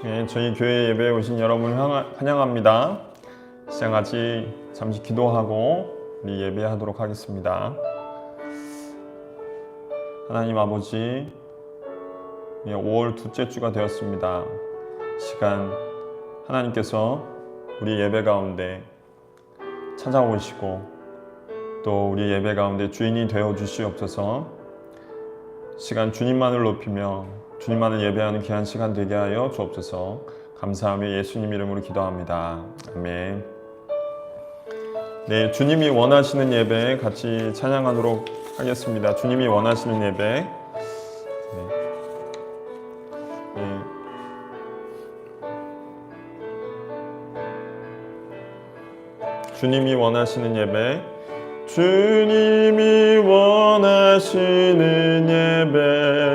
네, 저희 교회 예배에 오신 여러분을 환영합니다. 시작하지 잠시 기도하고 우리 예배하도록 하겠습니다. 하나님 아버지, 5월 둘째 주가 되었습니다. 시간 하나님께서 우리 예배 가운데 찾아오시고 또 우리 예배 가운데 주인이 되어 주시옵소서. 시간 주님만을 높이며 주님만을 예배하는 귀한 시간 되게 하여 주옵소서. 감사하며 예수님 이름으로 기도합니다. 아멘. 네, 주님이 원하시는 예배 같이 찬양하도록 하겠습니다. 주님이 원하시는 예배. 네. 주님이 원하시는 예배. 주님이 원하시는 예배.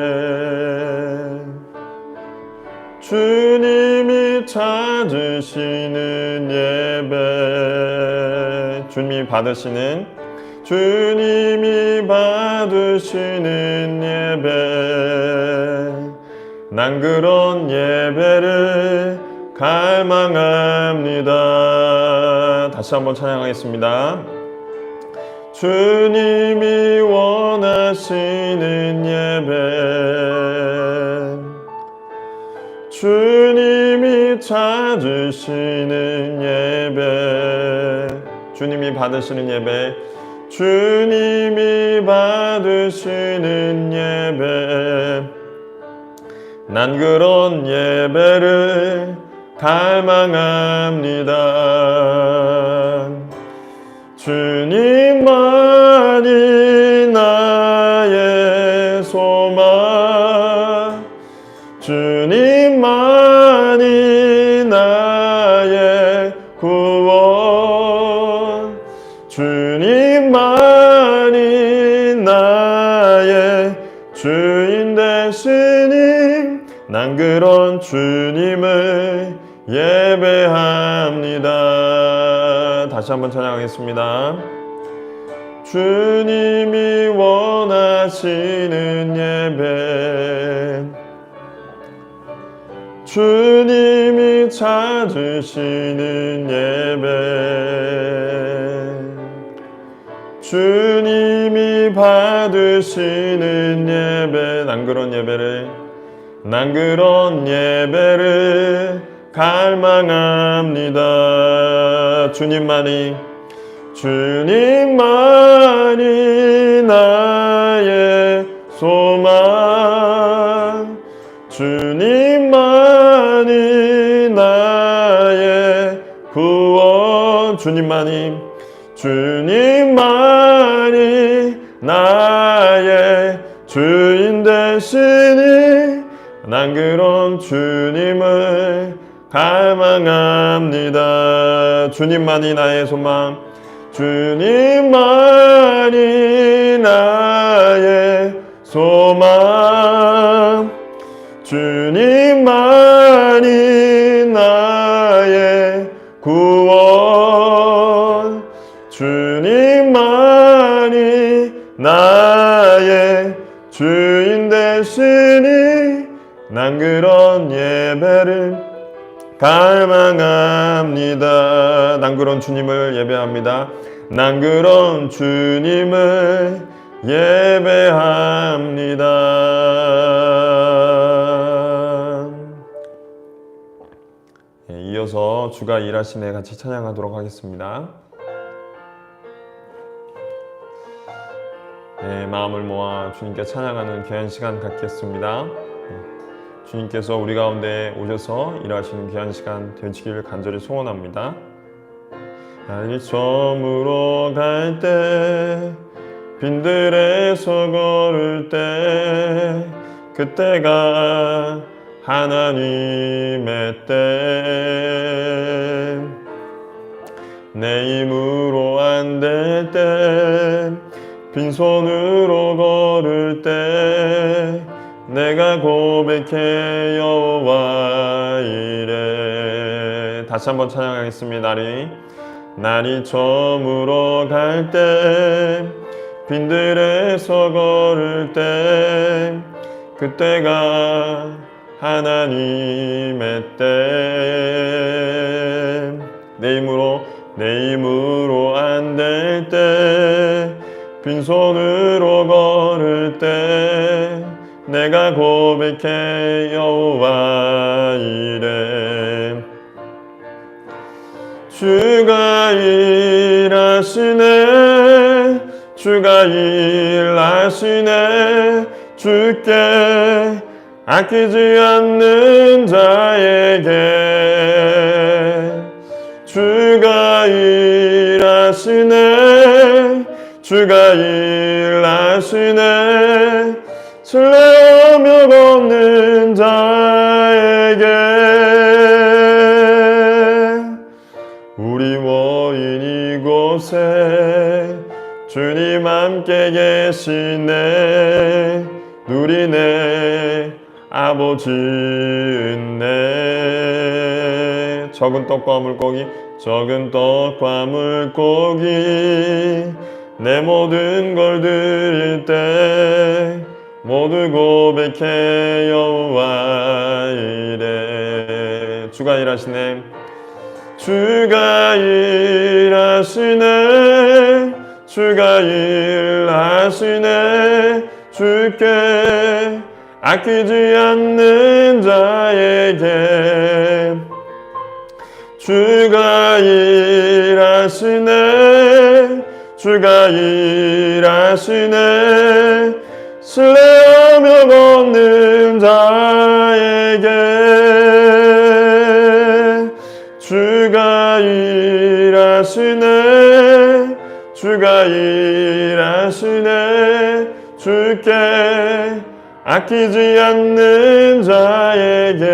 주님이 찾으시는 예배. 주님이 받으시는 예배. 난 그런 예배를 갈망합니다. 다시 한번 찬양하겠습니다. 주님이 원하시는 예배. 주님이 찾으시는 예배. 주님이 받으시는 예배. 주님이 받으시는 예배. 난 그런 예배를 갈망합니다. 주님만이 나의 소망. 주님만이 나의 구원. 주님만이 나의 주인 되시니 난 그런 주님을 예배합니다. 다시 한번 찬양하겠습니다. 주님이 원하시는 예배. 주님이 찾으시는 예배. 주님이 받으시는 예배. 난 그런 예배를 갈망합니다. 주님만이 나의 소망. 주님만이 나의 구원. 주님만이 나의 주인 되시니 난 그런 주님을 갈망합니다. 주님만이 나의 소망. 주님만이 나의 소망. 주님만이 나의 구원. 주님만이 나의 주인 되시니 난 그런 예배를 갈망합니다. 난 그런 주님을 예배합니다. 난 그런 주님을 예배합니다. 이어서 주가 일하시네 같이 찬양하도록 하겠습니다. 마음을 모아 주님께 찬양하는 귀한 시간 갖겠습니다. 주님께서 우리 가운데 오셔서 일하시는 귀한 시간 되시기를 간절히 소원합니다. 날 저물어 갈 때, 빈들에서 걸을 때, 그때가 하나님의 때. 내 힘으로 안 될 때, 빈손으로 걸을 때, 내가 고백해 여호와 이래. 다시 한번 찬양하겠습니다. 날이 저물어 갈 때, 빈들에서 걸을 때, 그때가 하나님의 때 내 힘으로 안 될 때 빈손으로 걸을 때 내가 고백해 여호와 이래 주가 일하시네 주가 일하시네 주께 아끼지 않는 자에게 주가 일하시네 주가 일하시네 신뢰하며 걷는 자에게 우리 모인 이곳에 주님 함께 계시네 누리네 아버지 은혜 적은 떡과 물고기 내 모든 걸 드릴 때 모두 고백해 여호와 이래 주가 일하시네 주가 일하시네 주가 일하시네 주께 아끼지 않는 자에게 주가 일하시네 주가 일하시네 신뢰하며 걷는 자에게 주가 일하시네 주가 일하시네 주께 아끼지 않는 자에게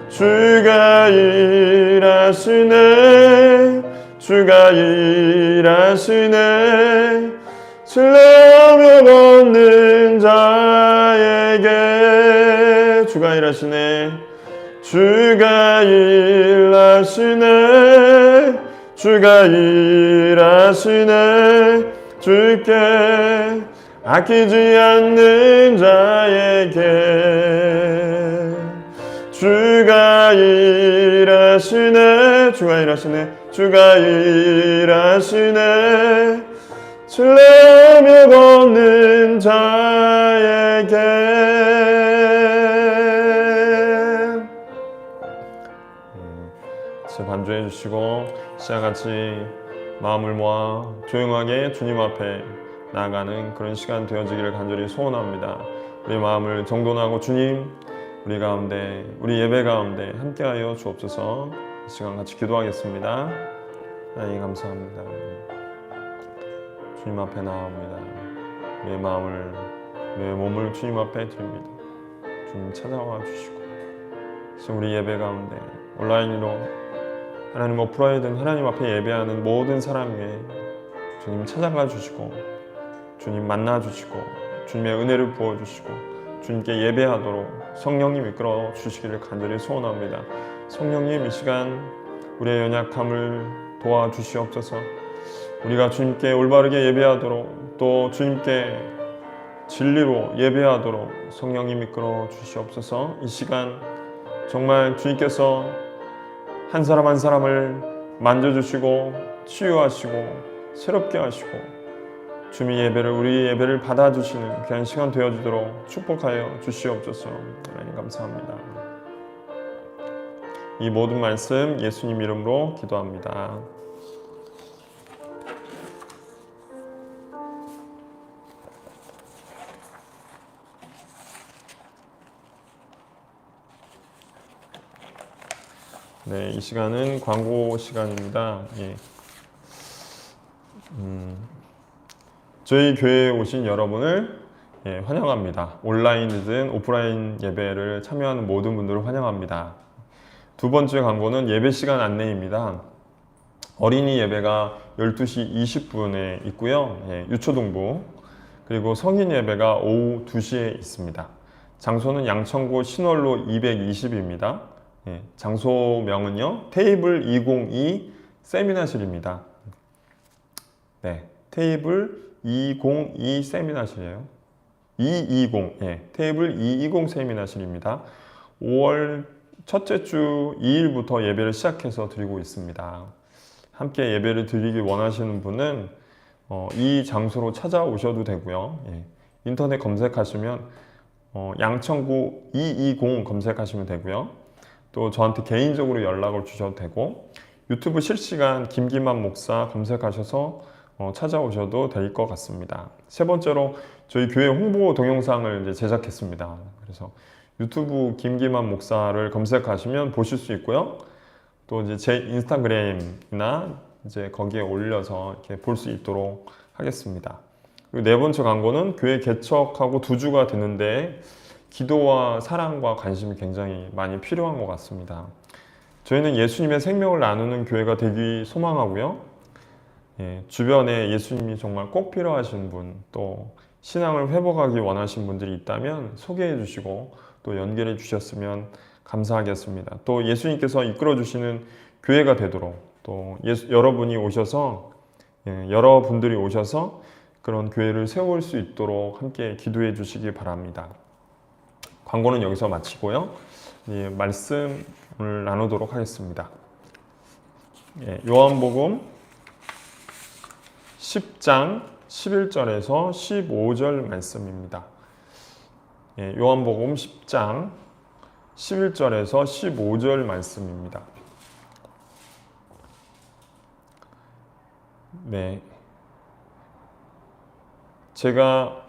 주가 일하시네 주가 일하시네 신뢰하며 걷는 자에게 주가 일하시네 주가 일하시네 주가 일하시네 주께 아끼지 않는 자에게 주가 일하시네 주가 일하시네 주가 일하시네 신뢰하며 걷는 자에게 같이 반주해 주시고 시작같이 마음을 모아 조용하게 주님 앞에 나아가는 그런 시간 되어지기를 간절히 소원합니다. 우리 마음을 정돈하고 주님 우리 가운데 우리 예배 가운데 함께하여 주옵소서. 이 시간 같이 기도하겠습니다. 하나님 감사합니다. 주님 앞에 나옵니다. 우리의 마음을 우리의 몸을 주님 앞에 드립니다. 주님 찾아와 주시고 지금 우리 예배 가운데 온라인으로 하나님 오프라이든 하나님 앞에 예배하는 모든 사람 위에 주님 찾아가 주시고 주님 만나 주시고 주님의 은혜를 부어 주시고 주님께 예배하도록 성령님 이끌어 주시기를 간절히 소원합니다. 성령님 이 시간 우리의 연약함을 도와주시옵소서. 우리가 주님께 올바르게 예배하도록 또 주님께 진리로 예배하도록 성령님 이끌어 주시옵소서. 이 시간 정말 주님께서 한 사람 한 사람을 만져주시고 치유하시고 새롭게 하시고 주님 예배를 우리 예배를 받아주시는 귀한 시간 되어주도록 축복하여 주시옵소서. 하나님 감사합니다. 이 모든 말씀 예수님 이름으로 기도합니다. 네, 이 시간은 광고 시간입니다. 예. 저희 교회에 오신 여러분을 환영합니다. 온라인이든 오프라인 예배를 참여하는 모든 분들을 환영합니다. 두 번째 광고는 예배 시간 안내입니다. 어린이 예배가 12시 20분에 있고요. 유초동부 그리고 성인 예배가 오후 2시에 있습니다. 장소는 양천구 신월로 220입니다. 장소명은요 테이블 202 세미나실입니다. 네, 테이블 202 세미나실이에요. 220, 테이블 220 세미나실입니다. 5월 첫째 주 2일부터 예배를 시작해서 드리고 있습니다. 함께 예배를 드리기 원하시는 분은 이 장소로 찾아오셔도 되고요. 인터넷 검색하시면 양천구 220 검색하시면 되고요. 또 저한테 개인적으로 연락을 주셔도 되고 유튜브 실시간 김기만 목사 검색하셔서 찾아오셔도 될 것 같습니다. 세 번째로 저희 교회 홍보 동영상을 이제 제작했습니다. 그래서 유튜브 김기만 목사를 검색하시면 보실 수 있고요. 또 이제 제 인스타그램이나 이제 거기에 올려서 이렇게 볼 수 있도록 하겠습니다. 그리고 네 번째 광고는 교회 개척하고 2주가 됐는데 기도와 사랑과 관심이 굉장히 많이 필요한 것 같습니다. 저희는 예수님의 생명을 나누는 교회가 되기 소망하고요. 주변에 예수님이 정말 꼭 필요하신 분, 또 신앙을 회복하기 원하신 분들이 있다면 소개해 주시고 또 연결해 주셨으면 감사하겠습니다. 또 예수님께서 이끌어 주시는 교회가 되도록 또 여러분들이 오셔서 그런 교회를 세울 수 있도록 함께 기도해 주시기 바랍니다. 광고는 여기서 마치고요. 말씀을 나누도록 하겠습니다. 요한복음 10장 11절에서 15절 말씀입니다. 요한복음 10장 11절에서 15절 말씀입니다. 제가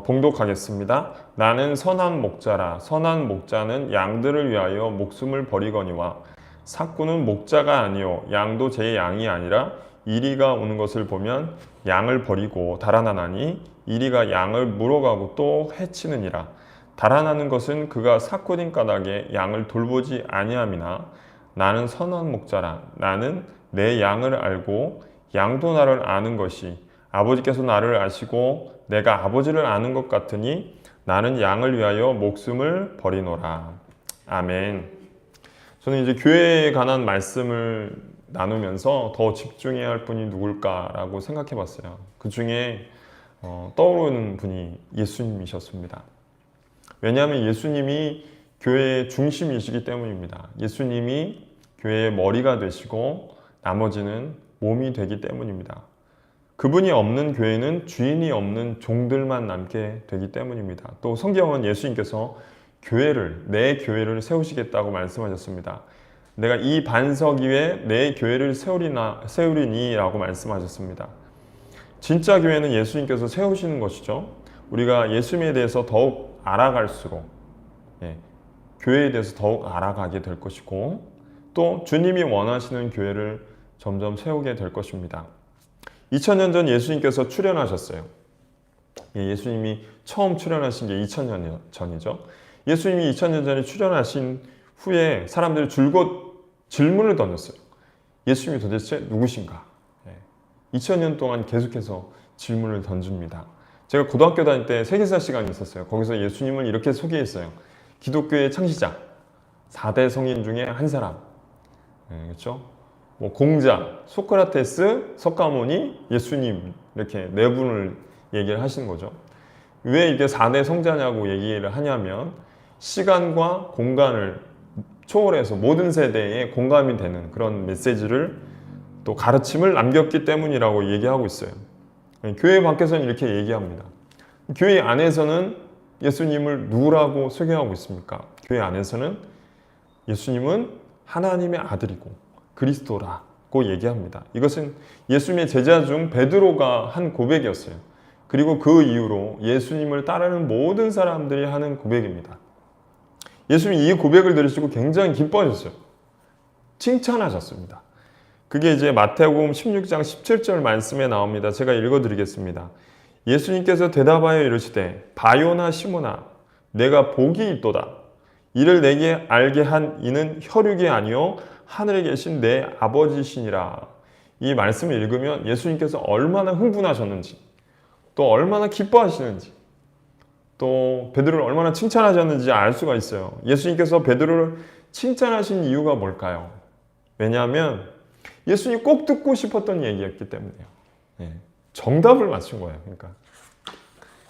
봉독하겠습니다. 나는 선한 목자라. 선한 목자는 양들을 위하여 목숨을 버리거니와 삭구는 목자가 아니요 양도 제 양이 아니라 이리가 오는 것을 보면 양을 버리고 달아나나니 이리가 양을 물어가고 또 해치느니라. 달아나는 것은 그가 삭구린 까닭에 양을 돌보지 아니함이나 나는 선한 목자라. 나는 내 양을 알고 양도 나를 아는 것이 아버지께서 나를 아시고 내가 아버지를 아는 것 같으니 나는 양을 위하여 목숨을 버리노라. 아멘. 저는 이제 교회에 관한 말씀을 나누면서 더 집중해야 할 분이 누굴까라고 생각해 봤어요. 그 중에 떠오르는 분이 예수님이셨습니다. 왜냐하면 예수님이 교회의 중심이시기 때문입니다. 예수님이 교회의 머리가 되시고 나머지는 몸이 되기 때문입니다. 그분이 없는 교회는 주인이 없는 종들만 남게 되기 때문입니다. 또 성경은 예수님께서 내 교회를 세우시겠다고 말씀하셨습니다. 내가 이 반석 위에 내 교회를 세우리니 라고 말씀하셨습니다. 진짜 교회는 예수님께서 세우시는 것이죠. 우리가 예수님에 대해서 더욱 알아갈수록 교회에 대해서 더욱 알아가게 될 것이고 또 주님이 원하시는 교회를 점점 세우게 될 것입니다. 2000년 전 예수님께서 출현하셨어요. 예수님이 처음 출현하신 게 2000년 전이죠. 예수님이 2000년 전에 출현하신 후에 사람들이 줄곧 질문을 던졌어요. 예수님이 도대체 누구신가? 2000년 동안 계속해서 질문을 던집니다. 제가 고등학교 다닐 때 세계사 시간이 있었어요. 거기서 예수님을 이렇게 소개했어요. 기독교의 창시자, 4대 성인 중에 한 사람. 그렇죠? 공자, 소크라테스, 석가모니, 예수님 이렇게 네 분을 얘기를 하시는 거죠. 왜 이게 4대 성자냐고 얘기를 하냐면 시간과 공간을 초월해서 모든 세대에 공감이 되는 그런 메시지를 또 가르침을 남겼기 때문이라고 얘기하고 있어요. 교회 밖에서는 이렇게 얘기합니다. 교회 안에서는 예수님을 누구라고 소개하고 있습니까? 교회 안에서는 예수님은 하나님의 아들이고 그리스도라고 얘기합니다. 이것은 예수님의 제자 중 베드로가 한 고백이었어요. 그리고 그 이후로 예수님을 따르는 모든 사람들이 하는 고백입니다. 예수님이 이 고백을 들으시고 굉장히 기뻐하셨어요. 칭찬하셨습니다. 그게 이제 마태복음 16장 17절 말씀에 나옵니다. 제가 읽어드리겠습니다. 예수님께서 대답하여 이르시되 바요나 시몬아 내가 복이 있도다. 이를 내게 알게 한 이는 혈육이 아니요 하늘에 계신 내 아버지시니라. 이 말씀을 읽으면 예수님께서 얼마나 흥분하셨는지 또 얼마나 기뻐하시는지 또 베드로를 얼마나 칭찬하셨는지 알 수가 있어요. 예수님께서 베드로를 칭찬하신 이유가 뭘까요? 왜냐하면 예수님이 꼭 듣고 싶었던 얘기였기 때문이에요. 정답을 맞춘 거예요. 그러니까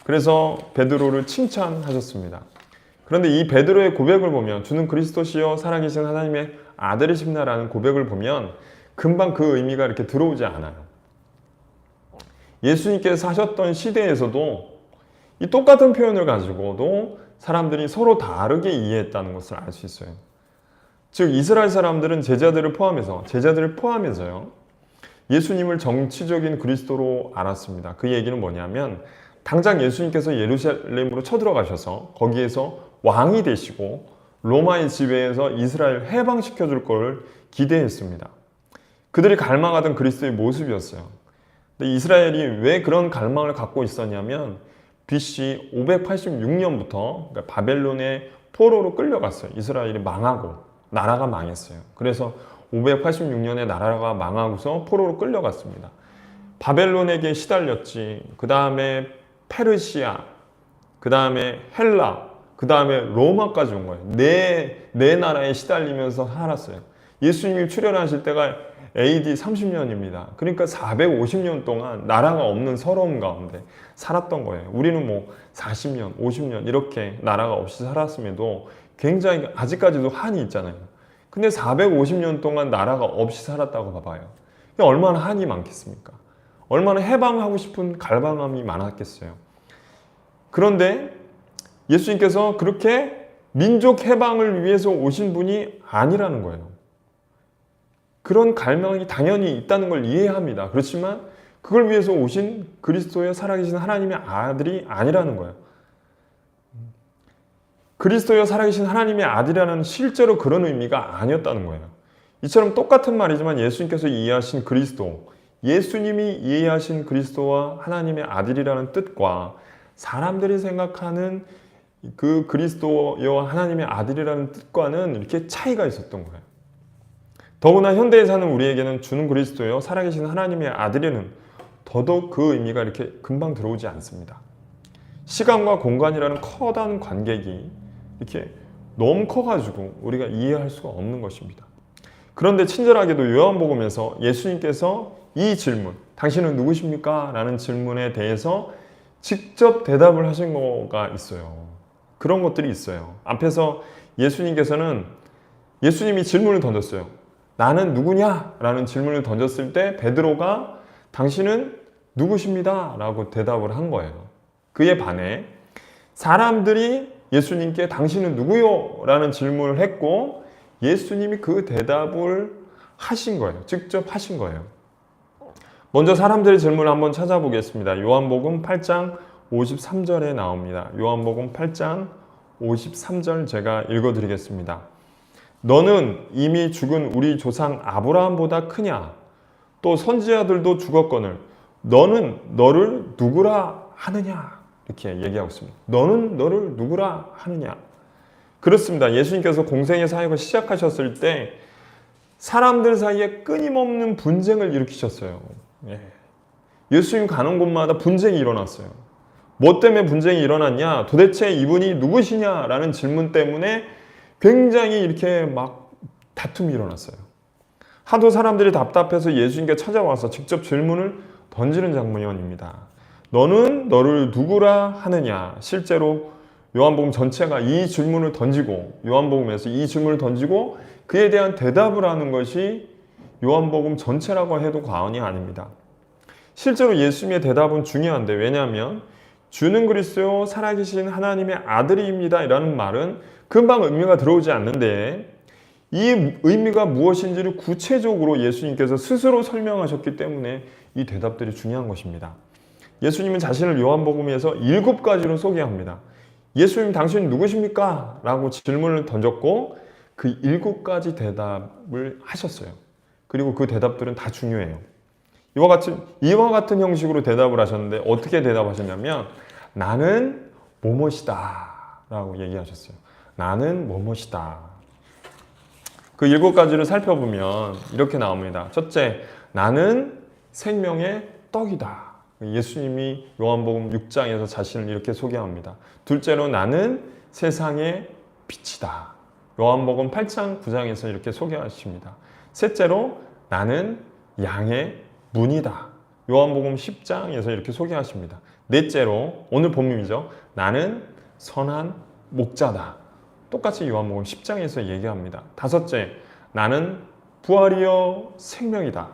그래서 베드로를 칭찬하셨습니다. 그런데 이 베드로의 고백을 보면 주는 그리스도시요 살아계신 하나님의 아들이십니다라는 고백을 보면 금방 그 의미가 이렇게 들어오지 않아요. 예수님께서 사셨던 시대에서도 이 똑같은 표현을 가지고도 사람들이 서로 다르게 이해했다는 것을 알 수 있어요. 즉 이스라엘 사람들은 제자들을 포함해서요. 예수님을 정치적인 그리스도로 알았습니다. 그 얘기는 뭐냐면 당장 예수님께서 예루살렘으로 쳐들어가셔서 거기에서 왕이 되시고 로마의 지배에서 이스라엘 해방시켜 줄 걸 기대했습니다. 그들이 갈망하던 그리스도의 모습이었어요. 근데 이스라엘이 왜 그런 갈망을 갖고 있었냐면 BC 586년부터 그러니까 바벨론의 포로로 끌려갔어요. 이스라엘이 망하고 나라가 망했어요. 그래서 586년에 나라가 망하고서 포로로 끌려갔습니다. 바벨론에게 시달렸지. 그 다음에 페르시아, 그 다음에 헬라, 그 다음에 로마까지 온 거예요. 네 나라에 시달리면서 살았어요. 예수님이 출현하실 때가 AD 30년입니다. 그러니까 450년 동안 나라가 없는 서러움 가운데 살았던 거예요. 우리는 뭐 40년, 50년 이렇게 나라가 없이 살았음에도 굉장히 아직까지도 한이 있잖아요. 근데 450년 동안 나라가 없이 살았다고 봐봐요. 얼마나 한이 많겠습니까? 얼마나 해방하고 싶은 갈망함이 많았겠어요. 그런데 예수님께서 그렇게 민족 해방을 위해서 오신 분이 아니라는 거예요. 그런 갈망이 당연히 있다는 걸 이해합니다. 그렇지만 그걸 위해서 오신 그리스도의 살아계신 하나님의 아들이 아니라는 거예요. 그리스도여 살아계신 하나님의 아들이라는 실제로 그런 의미가 아니었다는 거예요. 이처럼 똑같은 말이지만 예수님께서 이해하신 그리스도, 예수님이 이해하신 그리스도와 하나님의 아들이라는 뜻과 사람들이 생각하는 그 그리스도여 하나님의 아들이라는 뜻과는 이렇게 차이가 있었던 거예요. 더구나 현대에 사는 우리에게는 주는 그리스도여 살아계신 하나님의 아들에는 더더욱 그 의미가 이렇게 금방 들어오지 않습니다. 시간과 공간이라는 커다란 관객이 이렇게 너무 커가지고 우리가 이해할 수가 없는 것입니다. 그런데 친절하게도 요한복음에서 예수님께서 이 질문, 당신은 누구십니까? 라는 질문에 대해서 직접 대답을 하신 거가 있어요. 그런 것들이 있어요. 앞에서 예수님이 질문을 던졌어요. 나는 누구냐? 라는 질문을 던졌을 때 베드로가 당신은 누구십니다? 라고 대답을 한 거예요. 그에 반해 사람들이 예수님께 당신은 누구요? 라는 질문을 했고 예수님이 그 대답을 하신 거예요. 직접 하신 거예요. 먼저 사람들의 질문을 한번 찾아보겠습니다. 요한복음 8장 53절에 나옵니다. 요한복음 8장 53절 제가 읽어드리겠습니다. 너는 이미 죽은 우리 조상 아브라함보다 크냐? 또 선지자들도 죽었거늘 너는 너를 누구라 하느냐? 이렇게 얘기하고 있습니다. 너는 너를 누구라 하느냐? 그렇습니다. 예수님께서 공생의 사역을 시작하셨을 때 사람들 사이에 끊임없는 분쟁을 일으키셨어요. 예수님 가는 곳마다 분쟁이 일어났어요. 뭐 때문에 분쟁이 일어났냐? 도대체 이분이 누구시냐라는 질문 때문에 굉장히 이렇게 막 다툼이 일어났어요. 하도 사람들이 답답해서 예수님께 찾아와서 직접 질문을 던지는 장면입니다. 너는 너를 누구라 하느냐? 실제로 요한복음 전체가 이 질문을 던지고 요한복음에서 이 질문을 던지고 그에 대한 대답을 하는 것이 요한복음 전체라고 해도 과언이 아닙니다. 실제로 예수님의 대답은 중요한데 왜냐하면 주는 그리스도 살아계신 하나님의 아들입니다 이라는 말은 금방 의미가 들어오지 않는데 이 의미가 무엇인지를 구체적으로 예수님께서 스스로 설명하셨기 때문에 이 대답들이 중요한 것입니다. 예수님은 자신을 요한복음에서 7가지로 소개합니다. 예수님 당신은 누구십니까? 라고 질문을 던졌고 그 7가지 대답을 하셨어요. 그리고 그 대답들은 다 중요해요. 이와 같은 형식으로 대답을 하셨는데 어떻게 대답하셨냐면 나는 뭐뭐이다 라고 얘기하셨어요. 나는 뭐뭐이다. 그 7가지를 살펴보면 이렇게 나옵니다. 첫째, 나는 생명의 떡이다. 예수님이 요한복음 6장에서 자신을 이렇게 소개합니다. 둘째로 나는 세상의 빛이다. 요한복음 8장 9장에서 이렇게 소개하십니다. 셋째로 나는 양의 문이다. 요한복음 10장에서 이렇게 소개하십니다. 넷째로 오늘 본문이죠. 나는 선한 목자다. 똑같이 요한복음 10장에서 얘기합니다. 다섯째, 나는 부활이요 생명이다.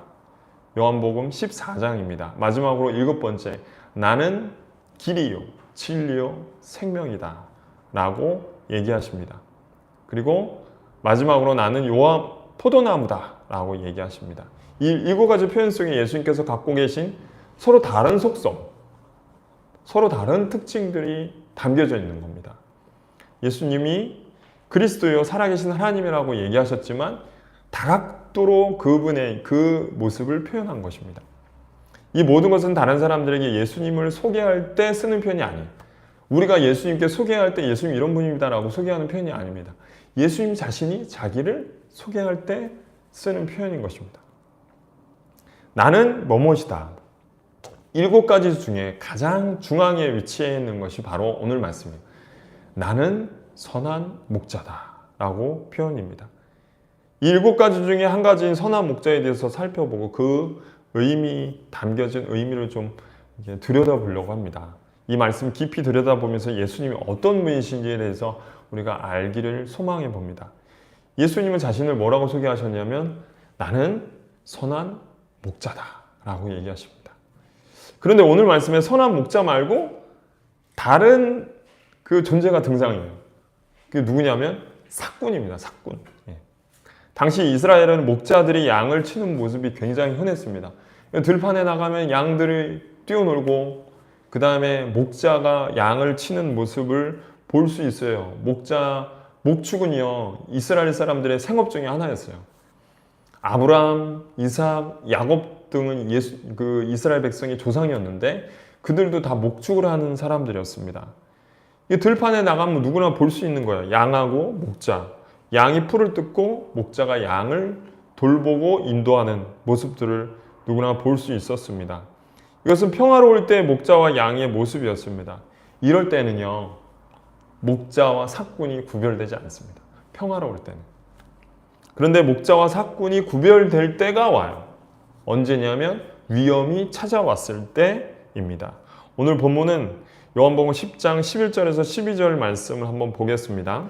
요한복음 14장입니다. 마지막으로 일곱 번째, 나는 길이요 진리요 생명이다 라고 얘기하십니다. 그리고 마지막으로 나는 포도나무다 라고 얘기하십니다. 이 일곱 가지 표현 속에 예수님께서 갖고 계신 서로 다른 속성, 서로 다른 특징들이 담겨져 있는 겁니다. 예수님이 그리스도요 살아계신 하나님이라고 얘기하셨지만 다각도로 그분의 그 모습을 표현한 것입니다. 이 모든 것은 다른 사람들에게 예수님을 소개할 때 쓰는 표현이 아니에요. 우리가 예수님께 소개할 때 예수님 이런 분입니다라고 소개하는 표현이 아닙니다. 예수님 자신이 자기를 소개할 때 쓰는 표현인 것입니다. 나는 뭐뭇이다. 일곱 가지 중에 가장 중앙에 위치해 있는 것이 바로 오늘 말씀이에요. 나는 선한 목자다 라고 표현입니다. 이 일곱 가지 중에 한 가지인 선한 목자에 대해서 살펴보고 그 의미, 담겨진 의미를 좀 들여다보려고 합니다. 이 말씀 깊이 들여다보면서 예수님이 어떤 분이신지에 대해서 우리가 알기를 소망해 봅니다. 예수님은 자신을 뭐라고 소개하셨냐면 나는 선한 목자다 라고 얘기하십니다. 그런데 오늘 말씀에 선한 목자 말고 다른 그 존재가 등장해요. 그게 누구냐면 삭군입니다. 삭군. 당시 이스라엘은 목자들이 양을 치는 모습이 굉장히 흔했습니다. 들판에 나가면 양들이 뛰어놀고 그 다음에 목자가 양을 치는 모습을 볼 수 있어요. 목축은요 이스라엘 사람들의 생업 중에 하나였어요. 아브라함, 이삭, 야곱 등은 이스라엘 백성의 조상이었는데 그들도 다 목축을 하는 사람들이었습니다. 이 들판에 나가면 누구나 볼 수 있는 거예요. 양하고 목자. 양이 풀을 뜯고 목자가 양을 돌보고 인도하는 모습들을 누구나 볼 수 있었습니다. 이것은 평화로울 때 목자와 양의 모습이었습니다. 이럴 때는요, 목자와 삭군이 구별되지 않습니다. 평화로울 때는. 그런데 목자와 삭군이 구별될 때가 와요. 언제냐면 위험이 찾아왔을 때입니다. 오늘 본문은 요한복음 10장 11절에서 12절 말씀을 한번 보겠습니다.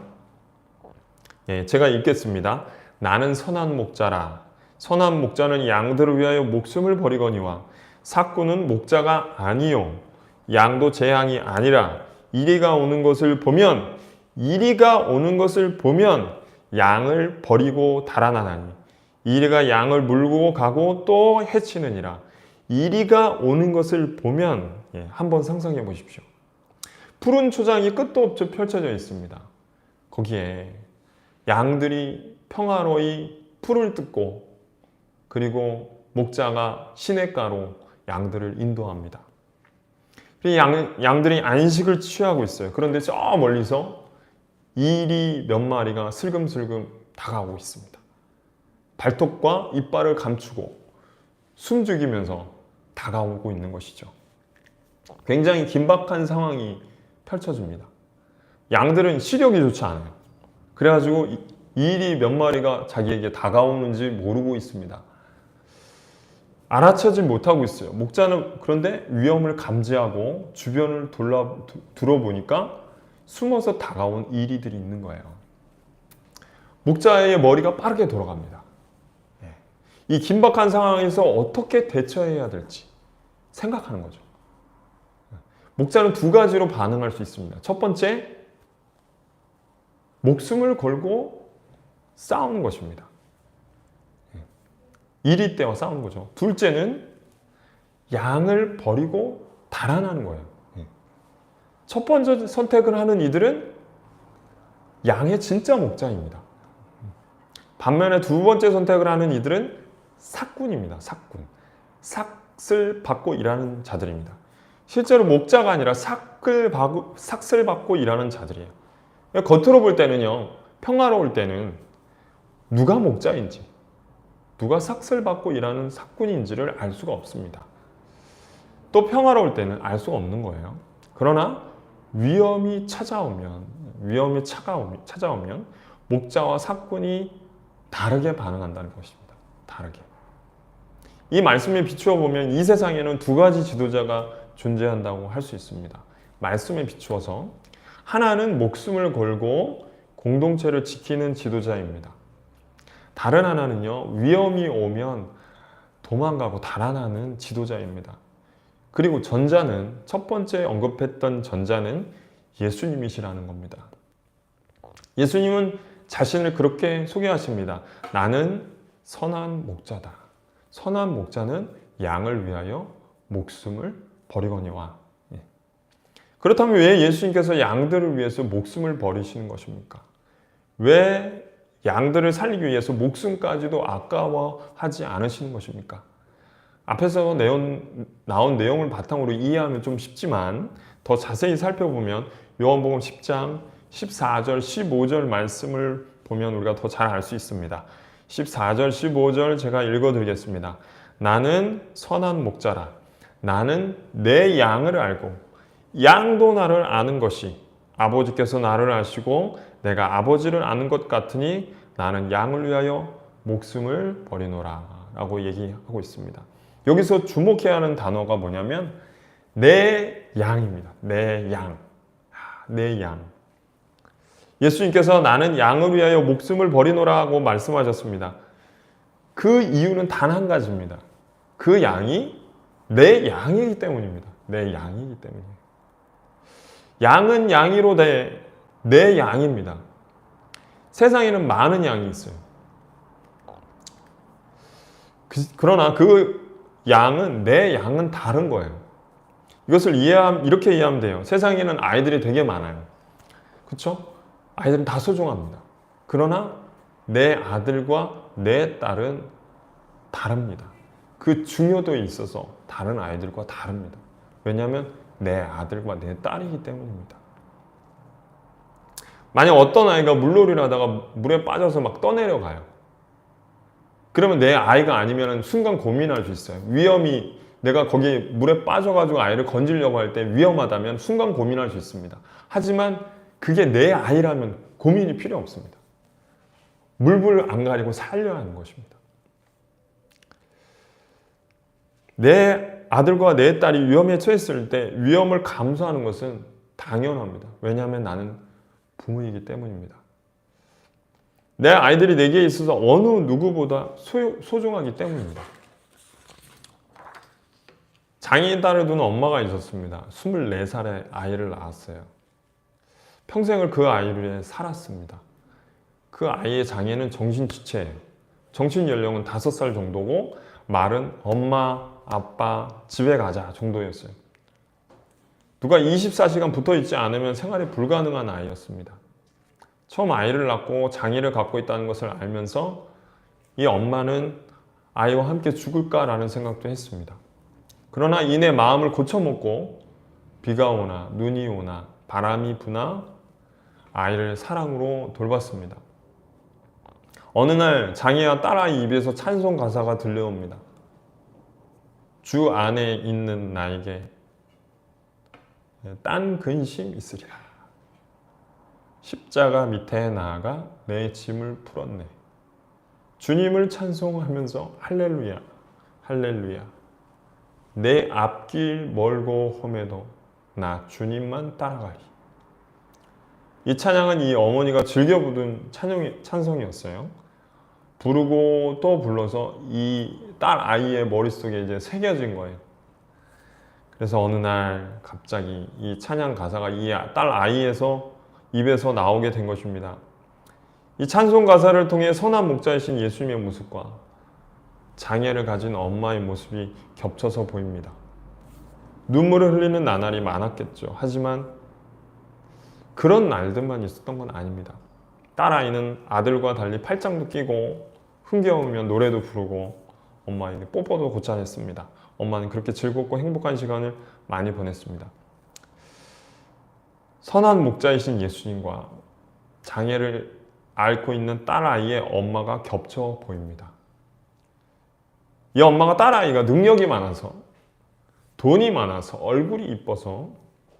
제가 읽겠습니다. 나는 선한 목자라. 선한 목자는 양들을 위하여 목숨을 버리거니와 삭군은 목자가 아니요 양도 제 양이 아니라 이리가 오는 것을 보면 양을 버리고 달아나나니 이리가 양을 물고 가고 또 해치느니라. 이리가 오는 것을 보면 한번 상상해 보십시오. 푸른 초장이 끝도 없이 펼쳐져 있습니다. 거기에 양들이 평화로이 풀을 뜯고 그리고 목자가 시냇가로 양들을 인도합니다. 양들이 안식을 취하고 있어요. 그런데 저 멀리서 이리 몇 마리가 슬금슬금 다가오고 있습니다. 발톱과 이빨을 감추고 숨죽이면서 다가오고 있는 것이죠. 굉장히 긴박한 상황이 펼쳐집니다. 양들은 시력이 좋지 않아요. 그래가지고 이리 몇 마리가 자기에게 다가오는지 모르고 있습니다. 알아채지 못하고 있어요. 목자는 그런데 위험을 감지하고 주변을 둘러보니까 숨어서 다가온 이리들이 있는 거예요. 목자의 머리가 빠르게 돌아갑니다. 이 긴박한 상황에서 어떻게 대처해야 될지 생각하는 거죠. 목자는 두 가지로 반응할 수 있습니다. 첫 번째, 목숨을 걸고 싸우는 것입니다. 이리 때와 싸우는 거죠. 둘째는 양을 버리고 달아나는 거예요. 첫 번째 선택을 하는 이들은 양의 진짜 목자입니다. 반면에 두 번째 선택을 하는 이들은 삭군입니다. 삭군. 삭을 받고 일하는 자들입니다. 실제로 목자가 아니라 삭을 받고 일하는 자들이에요. 겉으로 볼 때는요, 평화로울 때는 누가 목자인지, 누가 삭을 받고 일하는 삭군인지를 알 수가 없습니다. 또 평화로울 때는 알 수가 없는 거예요. 그러나 위험이 찾아오면 목자와 삭군이 다르게 반응한다는 것입니다. 다르게. 이 말씀에 비추어 보면 이 세상에는 두 가지 지도자가 존재한다고 할 수 있습니다. 말씀에 비추어서 하나는 목숨을 걸고 공동체를 지키는 지도자입니다. 다른 하나는요, 위험이 오면 도망가고 달아나는 지도자입니다. 그리고 전자는, 첫 번째 언급했던 전자는 예수님이시라는 겁니다. 예수님은 자신을 그렇게 소개하십니다. 나는 선한 목자다. 선한 목자는 양을 위하여 목숨을 버리거니와. 그렇다면 왜 예수님께서 양들을 위해서 목숨을 버리시는 것입니까? 왜 양들을 살리기 위해서 목숨까지도 아까워하지 않으시는 것입니까? 앞에서 나온 내용을 바탕으로 이해하면 좀 쉽지만 더 자세히 살펴보면 요한복음 10장 14절, 15절 말씀을 보면 우리가 더 잘 알 수 있습니다. 14절, 15절 제가 읽어드리겠습니다. 나는 선한 목자라. 나는 내 양을 알고 양도 나를 아는 것이 아버지께서 나를 아시고 내가 아버지를 아는 것 같으니 나는 양을 위하여 목숨을 버리노라 라고 얘기하고 있습니다. 여기서 주목해야 하는 단어가 뭐냐면 내 양입니다. 내 양. 내 양. 예수님께서 나는 양을 위하여 목숨을 버리노라고 말씀하셨습니다. 그 이유는 단 한 가지입니다. 그 양이 내 양이기 때문입니다. 내 양이기 때문이에요. 양은 양이로 내 양입니다. 세상에는 많은 양이 있어요. 그러나 그 양은 내 양은 다른 거예요. 이것을 이렇게 이해하면 돼요. 세상에는 아이들이 되게 많아요. 그렇죠? 아이들은 다 소중합니다. 그러나 내 아들과 내 딸은 다릅니다. 그 중요도에 있어서 다른 아이들과 다릅니다. 왜냐하면 내 아들과 내 딸이기 때문입니다. 만약 어떤 아이가 물놀이를 하다가 물에 빠져서 막 떠내려가요. 그러면 내 아이가 아니면 순간 고민할 수 있어요. 위험이, 내가 거기 물에 빠져가지고 아이를 건지려고 할 때 위험하다면 순간 고민할 수 있습니다. 하지만 그게 내 아이라면 고민이 필요 없습니다. 물불 안 가리고 살려야 하는 것입니다. 내 아들과 내 딸이 위험에 처했을 때 위험을 감수하는 것은 당연합니다. 왜냐하면 나는 부모이기 때문입니다. 내 아이들이 내게 있어서 어느 누구보다 소중하기 때문입니다. 장애인 딸을 둔 엄마가 있었습니다. 24살에 아이를 낳았어요. 평생을 그 아이를 위해 살았습니다. 그 아이의 장애는 정신지체예요. 정신 연령은 5살 정도고 말은 엄마, 아빠, 집에 가자 정도였어요. 누가 24시간 붙어 있지 않으면 생활이 불가능한 아이였습니다. 처음 아이를 낳고 장애를 갖고 있다는 것을 알면서 이 엄마는 아이와 함께 죽을까라는 생각도 했습니다. 그러나 이내 마음을 고쳐먹고 비가 오나 눈이 오나 바람이 부나 아이를 사랑으로 돌봤습니다. 어느 날 장애와 딸아이 입에서 찬송 가사가 들려옵니다. 주 안에 있는 나에게 딴 근심 있으리라. 십자가 밑에 나아가 내 짐을 풀었네. 주님을 찬송하면서 할렐루야, 할렐루야. 내 앞길 멀고 험해도 나 주님만 따라가리. 이 찬양은 이 어머니가 즐겨 부른 찬송이었어요. 부르고 또 불러서 이 딸 아이의 머릿속에 이제 새겨진 거예요. 그래서 어느 날 갑자기 이 찬양 가사가 이 딸 아이에서 입에서 나오게 된 것입니다. 이 찬송 가사를 통해 선한 목자이신 예수님의 모습과 장애를 가진 엄마의 모습이 겹쳐서 보입니다. 눈물을 흘리는 나날이 많았겠죠. 하지만 그런 날들만 있었던 건 아닙니다. 딸아이는 아들과 달리 팔짱도 끼고 흥겨우면 노래도 부르고 엄마에게 뽀뽀도 고찬했습니다. 엄마는 그렇게 즐겁고 행복한 시간을 많이 보냈습니다. 선한 목자이신 예수님과 장애를 앓고 있는 딸아이의 엄마가 겹쳐 보입니다. 이 엄마가 딸아이가 능력이 많아서, 돈이 많아서, 얼굴이 이뻐서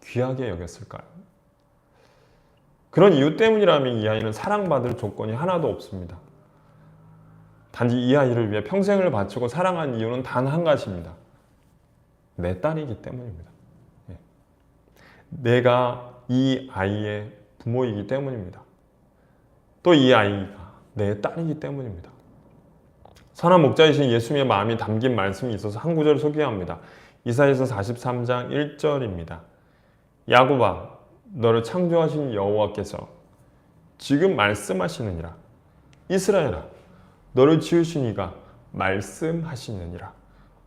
귀하게 여겼을까요? 그런 이유 때문이라면 이 아이는 사랑받을 조건이 하나도 없습니다. 단지 이 아이를 위해 평생을 바치고 사랑한 이유는 단 한 가지입니다. 내 딸이기 때문입니다. 예. 내가 이 아이의 부모이기 때문입니다. 또 이 아이가 내 딸이기 때문입니다. 선한 목자이신 예수님의 마음이 담긴 말씀이 있어서 한 구절을 소개합니다. 이사야서 43장 1절입니다. 야곱아, 너를 창조하신 여호와께서 지금 말씀하시느니라. 이스라엘아, 너를 지으신 이가 말씀하시느니라.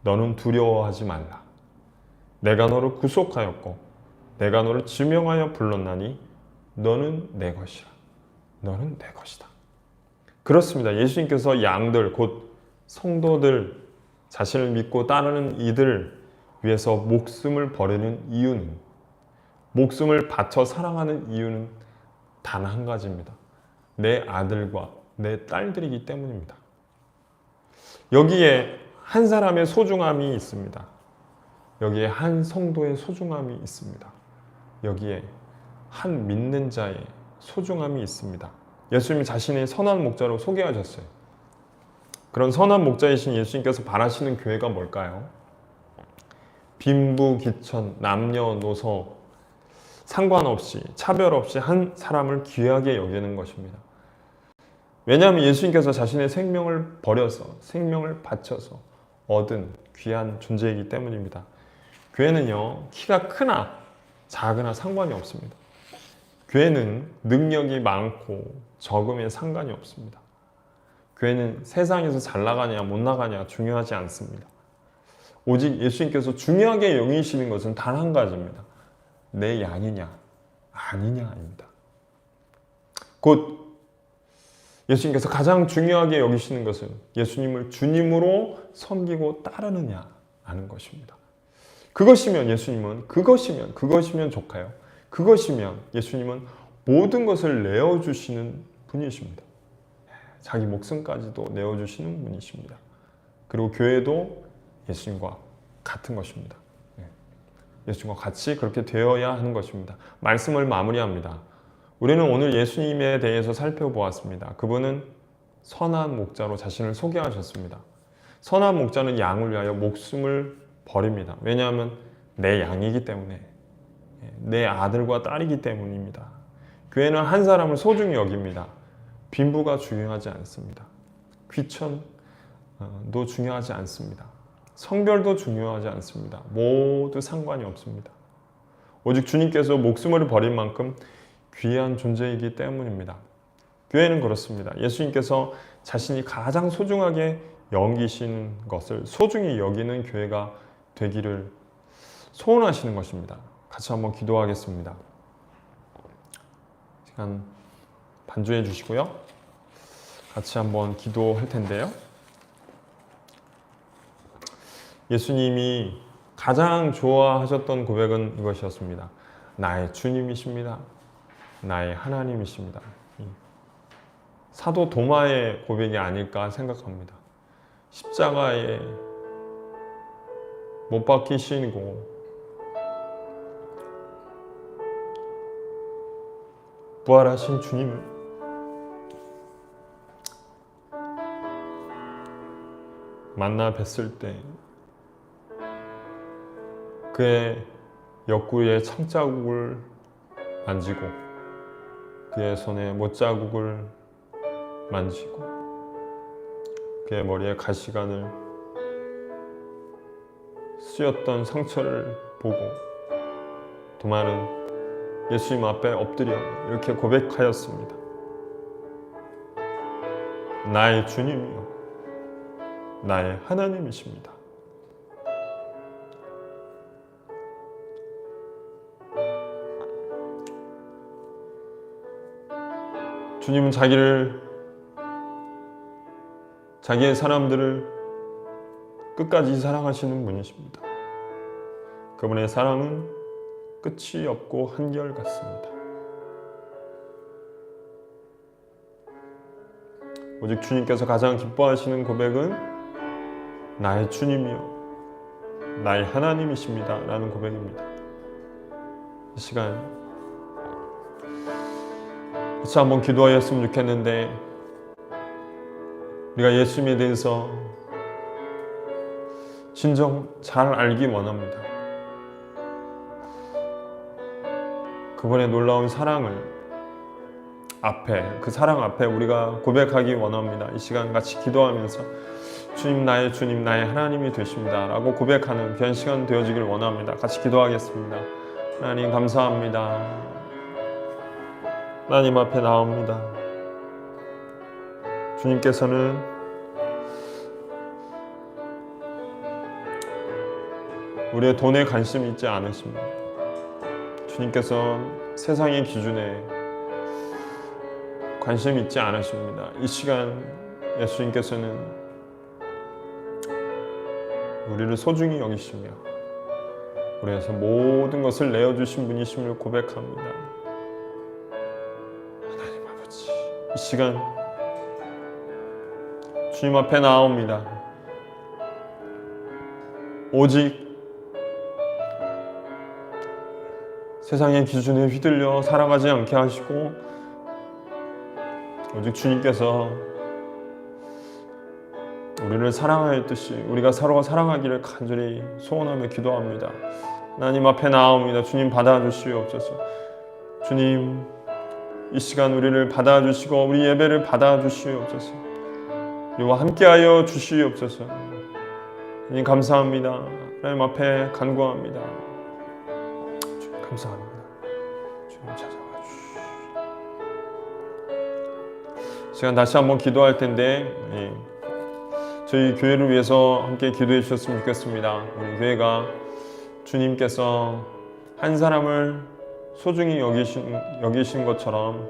너는 두려워하지 말라. 내가 너를 구속하였고 내가 너를 지명하여 불렀나니 너는 내 것이라. 너는 내 것이다. 그렇습니다. 예수님께서 양들 곧 성도들, 자신을 믿고 따르는 이들 위해서 목숨을 버리는 이유는, 목숨을 바쳐 사랑하는 이유는 단 한 가지입니다. 내 아들과 내 딸들이기 때문입니다. 여기에 한 사람의 소중함이 있습니다. 여기에 한 성도의 소중함이 있습니다. 여기에 한 믿는 자의 소중함이 있습니다. 예수님이 자신의 선한 목자로 소개하셨어요. 그런 선한 목자이신 예수님께서 바라시는 교회가 뭘까요? 빈부, 기천, 남녀노소 상관없이, 차별 없이 한 사람을 귀하게 여기는 것입니다. 왜냐하면 예수님께서 자신의 생명을 버려서, 생명을 바쳐서 얻은 귀한 존재이기 때문입니다. 교회는요, 키가 크나 작으나 상관이 없습니다. 교회는 능력이 많고 적음에 상관이 없습니다. 교회는 세상에서 잘 나가냐 못 나가냐 중요하지 않습니다. 오직 예수님께서 중요하게 여기시는 것은 단 한 가지입니다. 내 양이냐 아니냐입니다. 곧 예수님께서 가장 중요하게 여기시는 것은 예수님을 주님으로 섬기고 따르느냐 하는 것입니다. 그것이면 예수님은 그것이면 좋아요. 그것이면 예수님은 모든 것을 내어주시는 분이십니다. 자기 목숨까지도 내어주시는 분이십니다. 그리고 교회도 예수님과 같은 것입니다. 예수님과 같이 그렇게 되어야 하는 것입니다. 말씀을 마무리합니다. 우리는 오늘 예수님에 대해서 살펴보았습니다. 그분은 선한 목자로 자신을 소개하셨습니다. 선한 목자는 양을 위하여 목숨을 버립니다. 왜냐하면 내 양이기 때문에, 내 아들과 딸이기 때문입니다. 교회는 한 사람을 소중히 여깁니다. 빈부가 중요하지 않습니다. 귀천도 중요하지 않습니다. 성별도 중요하지 않습니다. 모두 상관이 없습니다. 오직 주님께서 목숨을 버린 만큼 귀한 존재이기 때문입니다. 교회는 그렇습니다. 예수님께서 자신이 가장 소중하게 여기시는 것을 소중히 여기는 교회가 되기를 소원하시는 것입니다. 같이 한번 기도하겠습니다. 시간 반주해 주시고요. 같이 한번 기도할 텐데요. 예수님이 가장 좋아하셨던 고백은 이것이었습니다. 나의 주님이십니다. 나의 하나님이십니다. 사도 도마의 고백이 아닐까 생각합니다. 십자가에 못 박히시고 부활하신 주님을 만나 뵀을 때 그의 옆구리에 창자국을 만지고 그의 손에 못자국을 만지고 그의 머리에 가시관을 쑤였던 상처를 보고 도마는 예수님 앞에 엎드려 이렇게 고백하였습니다. 나의 주님이요 나의 하나님이십니다. 주님은 자기의 사람들을 끝까지 사랑하시는 분이십니다. 그분의 사랑은 끝이 없고 한결같습니다. 오직 주님께서 가장 기뻐하시는 고백은 나의 주님이요 나의 하나님이십니다 라는 고백입니다. 이 시간 같이 한번 기도하였으면 좋겠는데 우리가 예수님에 대해서 진정 잘 알기 원합니다. 그분의 놀라운 사랑을 그 사랑 앞에 우리가 고백하기 원합니다. 이 시간 같이 기도하면서 주님 나의 하나님이 되십니다 라고 고백하는 귀한 시간 되어지길 원합니다. 같이 기도하겠습니다. 하나님 감사합니다. 하나님 앞에 나옵니다. 주님께서는 우리의 돈에 관심이 있지 않으십니다. 주님께서 세상의 기준에 관심이 있지 않으십니다. 이 시간 예수님께서는 우리를 소중히 여기시며 우리에서 모든 것을 내어주신 분이심을 고백합니다. 하나님 아버지, 이 시간 주님 앞에 나옵니다. 오직 세상의 기준에 휘둘려 살아가지 않게 하시고 오직 주님께서 우리를 사랑하였듯이 우리가 서로가 사랑하기를 간절히 소원하며 기도합니다. 하나님 앞에 나옵니다. 주님 받아주시옵소서. 주님 이 시간 우리를 받아주시고 우리 예배를 받아주시옵소서. 우리와 함께하여 주시옵소서. 주님 감사합니다. 하나님 앞에 간구합니다. 주님 감사합니다. 주님 찾아와 주시옵소서. 시간 다시 한번 기도할 텐데 저희 교회를 위해서 함께 기도해 주셨으면 좋겠습니다. 우리 교회가 주님께서 한 사람을 소중히 여기신 것처럼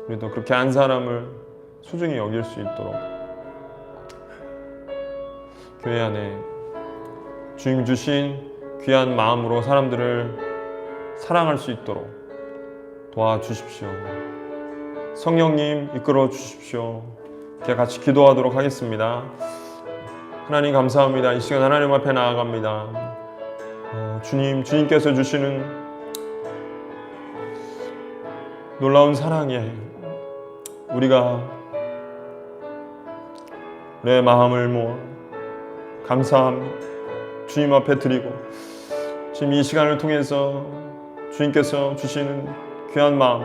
우리도 그렇게 한 사람을 소중히 여길 수 있도록 교회 안에 주님 주신 귀한 마음으로 사람들을 사랑할 수 있도록 도와주십시오. 성령님 이끌어 주십시오. 이렇게 같이 기도하도록 하겠습니다. 하나님 감사합니다. 이 시간 하나님 앞에 나아갑니다. 주님께서 주시는 놀라운 사랑에 우리가 내 마음을 모아 감사함 주님 앞에 드리고 지금 이 시간을 통해서 주님께서 주시는 귀한 마음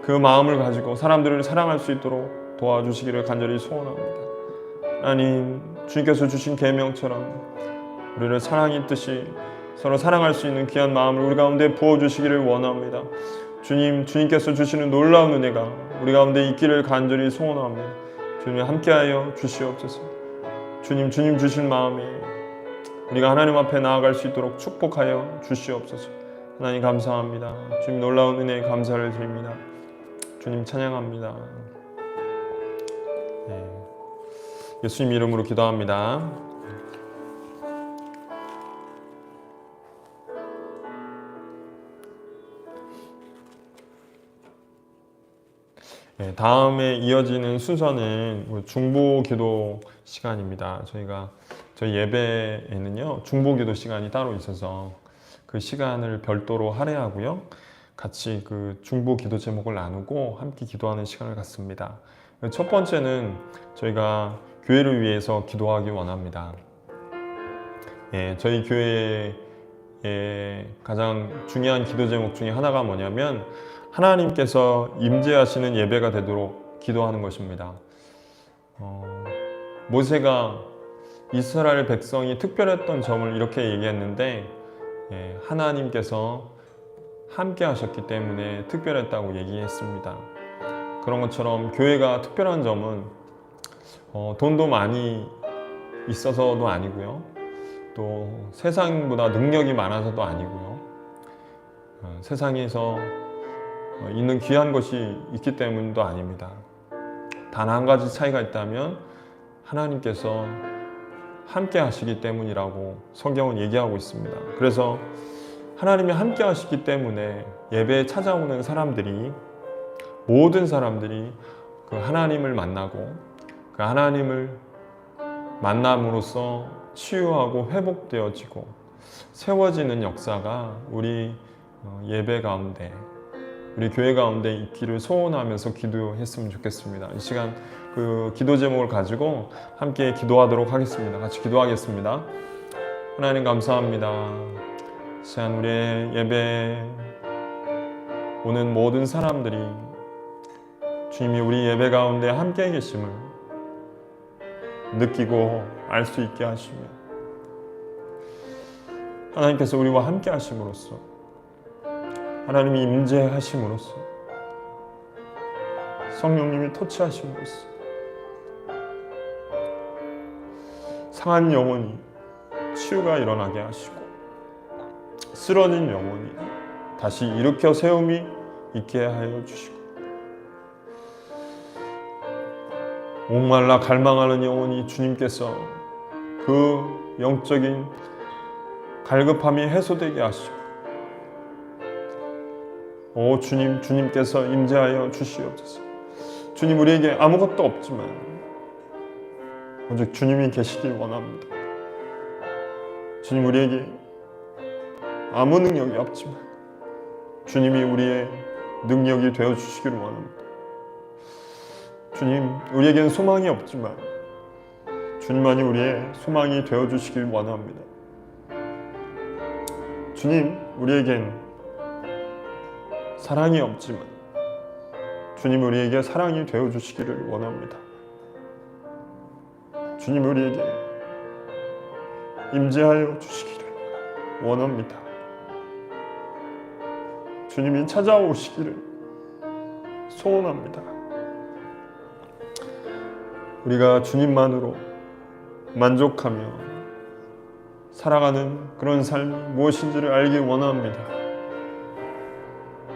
그 마음을 가지고 사람들을 사랑할 수 있도록 도와주시기를 간절히 소원합니다. 하나님 주님께서 주신 계명처럼 우리를 사랑했듯이 서로 사랑할 수 있는 귀한 마음을 우리 가운데 부어주시기를 원합니다. 주님께서 주시는 놀라운 은혜가 우리 가운데 있기를 간절히 소원합니다. 주님 함께하여 주시옵소서. 주님 주신 마음이 우리가 하나님 앞에 나아갈 수 있도록 축복하여 주시옵소서. 하나님 감사합니다. 주님 놀라운 은혜에 감사를 드립니다. 주님 찬양합니다. 예수님 이름으로 기도합니다. 다음에 이어지는 순서는 중보 기도 시간입니다. 저희 예배에는요 중보 기도 시간이 따로 있어서 그 시간을 별도로 할애하고요. 같이 그 중보 기도 제목을 나누고 함께 기도하는 시간을 갖습니다. 첫 번째는 저희가 교회를 위해서 기도하기 원합니다. 저희 교회의 가장 중요한 기도 제목 중에 하나가 뭐냐면 하나님께서 임재하시는 예배가 되도록 기도하는 것입니다. 모세가 이스라엘 백성이 특별했던 점을 이렇게 얘기했는데 하나님께서 함께 하셨기 때문에 특별했다고 얘기했습니다. 그런 것처럼 교회가 특별한 점은 돈도 많이 있어서도 아니고요. 또 세상보다 능력이 많아서도 아니고요. 세상에서 있는 귀한 것이 있기 때문도 아닙니다. 단 한 가지 차이가 있다면 하나님께서 함께 하시기 때문이라고 성경은 얘기하고 있습니다. 그래서 하나님이 함께 하시기 때문에 예배에 찾아오는 사람들이 모든 사람들이 그 하나님을 만나고 그 하나님을 만남으로써 치유하고 회복되어지고 세워지는 역사가 우리 예배 가운데 우리 교회 가운데 있기를 소원하면서 기도했으면 좋겠습니다. 이 시간 그 기도 제목을 가지고 함께 기도하도록 하겠습니다. 같이 기도하겠습니다. 하나님 감사합니다. 이 시간 우리의 예배 오는 모든 사람들이 주님이 우리 예배 가운데 함께 계심을 느끼고 알 수 있게 하시며 하나님께서 우리와 함께 하심으로써 하나님이 임재하심으로써 성령님이 터치하심으로써 상한 영혼이 치유가 일어나게 하시고 쓰러진 영혼이 다시 일으켜 세움이 있게 하여 주시고 목말라 갈망하는 영혼이 주님께서 그 영적인 갈급함이 해소되게 하시고 오 주님, 주님께서 임재하여 주시옵소서. 주님 우리에게 아무것도 없지만 오직 주님이 계시길 원합니다. 주님 우리에게 아무 능력이 없지만 주님이 우리의 능력이 되어주시기를 원합니다. 주님 우리에겐 소망이 없지만 주님만이 우리의 소망이 되어주시길 원합니다. 주님 우리에겐 사랑이 없지만 주님 우리에게 사랑이 되어주시기를 원합니다. 주님 우리에게 임재하여 주시기를 원합니다. 주님이 찾아오시기를 소원합니다. 우리가 주님만으로 만족하며 살아가는 그런 삶이 무엇인지를 알길 원합니다.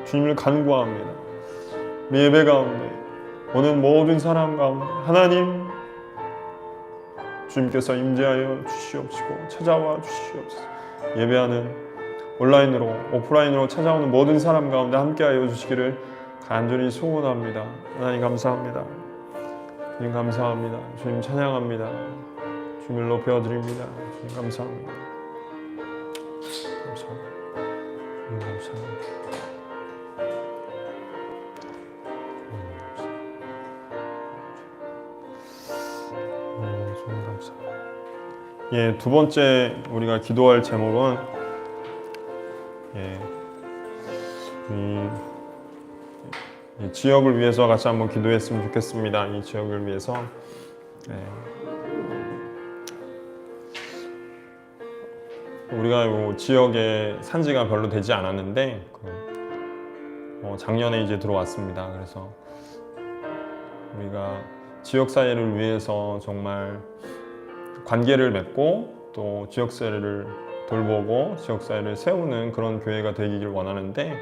주님을 간구합니다. 우리 예배 가운데 오는 모든 사람 가운데 하나님 주님께서 임재하여 주시옵시고 찾아와 주시옵소서. 예배하는 온라인으로 오프라인으로 찾아오는 모든 사람 가운데 함께하여 주시기를 간절히 소원합니다. 하나님 감사합니다. 주님 감사합니다. 주님 찬양합니다. 주님을 높여드립니다. 주님 감사합니다. 감사합니다. 주님 감사합니다. 주님 감사합니다. 예, 두 번째 우리가 기도할 제목은 이 지역을 위해서 같이 한번 기도했으면 좋겠습니다. 이 지역을 위해서 우리가 지역에 산지가 별로 되지 않았는데 작년에 이제 들어왔습니다. 그래서 우리가 지역사회를 위해서 정말 관계를 맺고 또 지역사회를 돌보고 지역사회를 세우는 그런 교회가 되기를 원하는데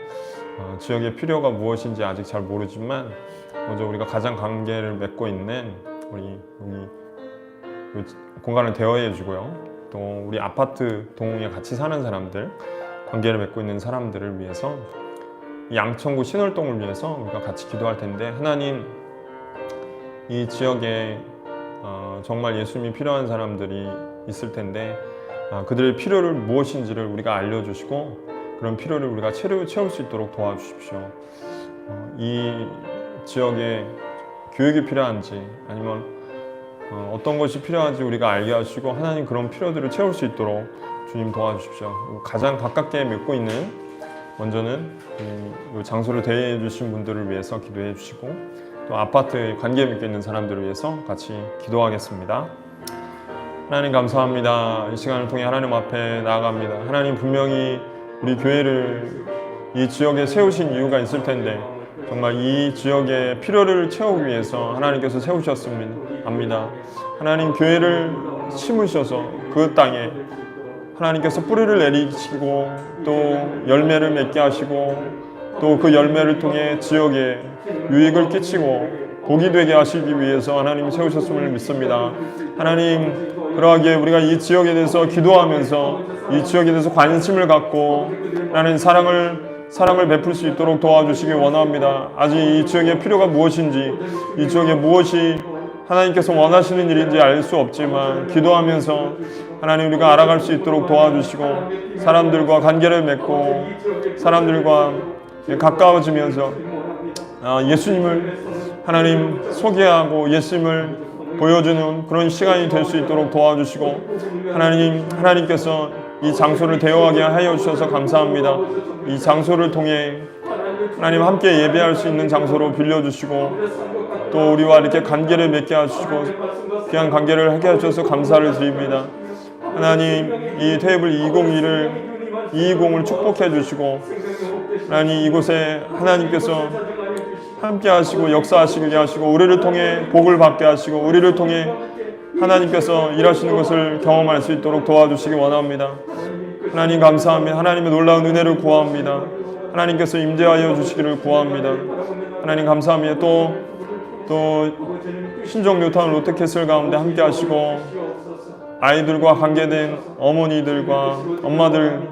지역의 필요가 무엇인지 아직 잘 모르지만 먼저 우리가 가장 관계를 맺고 있는 우리 공간을 대여해 주고요. 또 우리 아파트 동에 같이 사는 사람들, 관계를 맺고 있는 사람들을 위해서 양천구 신월동을 위해서 우리가 같이 기도할 텐데 하나님 이 지역에 정말 예수님이 필요한 사람들이 있을 텐데 그들의 필요를 무엇인지를 우리가 알려주시고 그런 필요를 우리가 채울 수 있도록 도와주십시오. 이 지역에 교육이 필요한지 아니면 어떤 것이 필요한지 우리가 알게 하시고 하나님 그런 필요들을 채울 수 있도록 주님 도와주십시오. 가장 가깝게 맺고 있는 먼저는 이 장소를 대여해 주신 분들을 위해서 기도해 주시고 또 아파트에 관계 맺고 있는 사람들을 위해서 같이 기도하겠습니다. 하나님 감사합니다. 이 시간을 통해 하나님 앞에 나아갑니다. 하나님 분명히 우리 교회를 이 지역에 세우신 이유가 있을 텐데 정말 이 지역의 필요를 채우기 위해서 하나님께서 세우셨습니다. 압니다. 하나님 교회를 심으셔서 그 땅에 하나님께서 뿌리를 내리시고 또 열매를 맺게 하시고 또 그 열매를 통해 지역에 유익을 끼치고 복이 되게 하시기 위해서 하나님 세우셨음을 믿습니다. 하나님 그러하기에 우리가 이 지역에 대해서 기도하면서 이 지역에 대해서 관심을 갖고 하나님 사랑을 베풀 수 있도록 도와주시기 원합니다. 아직 이 지역의 필요가 무엇인지 이 지역에 무엇이 하나님께서 원하시는 일인지 알 수 없지만 기도하면서 하나님 우리가 알아갈 수 있도록 도와주시고 사람들과 관계를 맺고 사람들과 가까워지면서 예수님을 하나님 소개하고 예수님을 보여주는 그런 시간이 될 수 있도록 도와주시고 하나님께서 이 장소를 대여하게 하여 주셔서 감사합니다. 이 장소를 통해 하나님 함께 예배할 수 있는 장소로 빌려주시고 또 우리와 이렇게 관계를 맺게 하시고 귀한 관계를 하게 하셔서 감사를 드립니다. 하나님 이 테이블 220을 축복해 주시고 하나님 이곳에 하나님께서 함께 하시고 역사하시게 하시고 우리를 통해 복을 받게 하시고 우리를 통해 하나님께서 일하시는 것을 경험할 수 있도록 도와주시기 원합니다. 하나님 감사합니다. 하나님의 놀라운 은혜를 구합니다. 하나님께서 임재하여 주시기를 구합니다. 하나님 감사합니다. 또 신종 요탄 롯데캐슬 가운데 함께 하시고 아이들과 관계된 어머니들과 엄마들